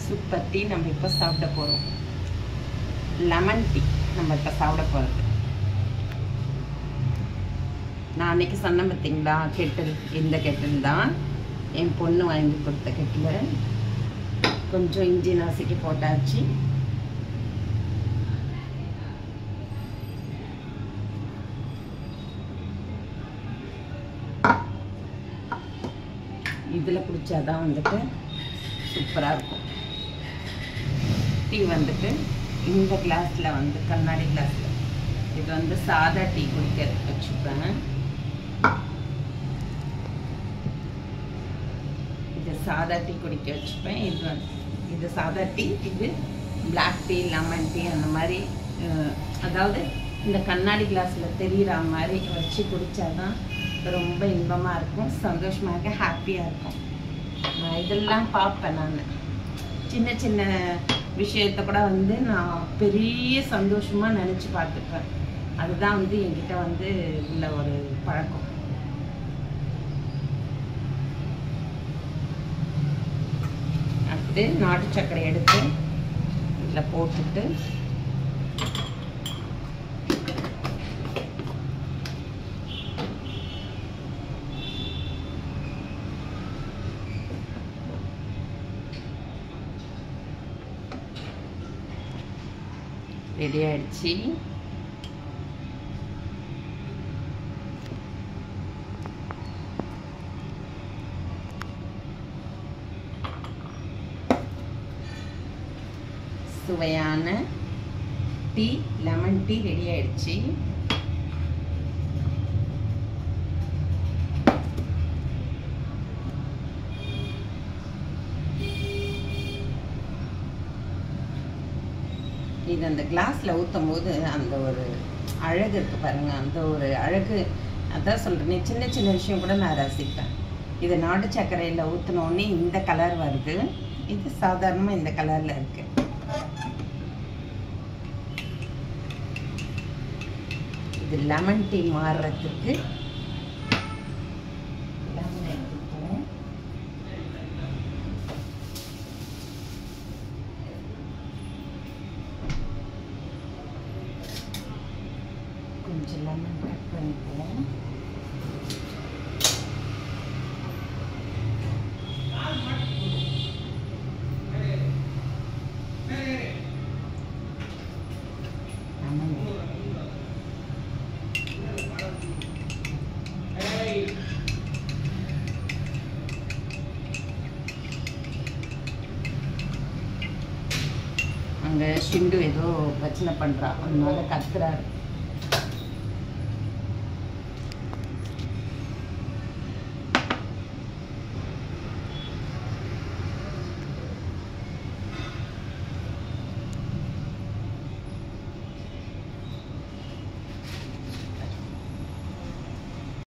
Super tea நம்ம இப்போ சாப்பிட போகிறோம். லெமன் டீ நம்ம இப்போ சாப்பிட போகிறது. நான் அன்றைக்கி சொன்னேன் பார்த்தீங்களா, கெட்டில். இந்த கெட்டில் தான் என் பொண்ணு வாங்கி கொடுத்த கெட்டில். கொஞ்சம் இஞ்சி நசுக்கி போட்டாச்சு. இதில் குடித்தாதான் வந்துட்டு சூப்பராக இருக்கும். டீ வந்துட்டு இந்த கிளாஸில் வந்து கண்ணாடி கிளாஸில் இது வந்து சாதா டீ குடிக்க வச்சுப்பேன். இது சாதா டீ குடிக்க வச்சுப்பேன். இது சாதா டீ, இது பிளாக் டீ, லெமன் டீ அந்த மாதிரி. அதாவது இந்த கண்ணாடி கிளாஸில் தெரிகிற மாதிரி வச்சு குடித்தாதான் ரொம்ப இன்பமாக இருக்கும், சந்தோஷமாக இருக்க, ஹாப்பியாக இருக்கும். இதெல்லாம் பார்ப்பேன் நான். சின்ன சின்ன விஷயத்தை கூட வந்து நான் பெரிய சந்தோஷமாக நினச்சி பார்த்துப்பேன். அதுதான் வந்து என்கிட்ட வந்து உள்ள ஒரு பழக்கம். அடுத்து நாட்டு சர்க்கரை எடுத்து இதில் போட்டுட்டு ரெடி ஆயிடுச்சு. சுவையான டீ, லெமன் டீ ரெடி ஆயிடுச்சு. இது அந்த கிளாஸில் ஊற்றும் போது அந்த ஒரு அழகு இருக்குது பாருங்கள். அந்த ஒரு அழகு, அதான் சொல்கிறேன், சின்ன சின்ன விஷயம் கூட நான் ரசிப்பேன். இது நாட்டு சர்க்கரையில் ஊற்றினோடனே இந்த கலர் வருது. இது சாதாரணமாக இந்த கலரில் இருக்குது. இது லெமன் டீ மாறுறதுக்கு லெமன் எடுத்துப்போம். கொஞ்சம் லெமன் கட் பண்ணிப்போம். அங்கே ஷிண்டு ஏதோ பிரச்சனை பண்ணுறா, அதனால கத்துறாரு.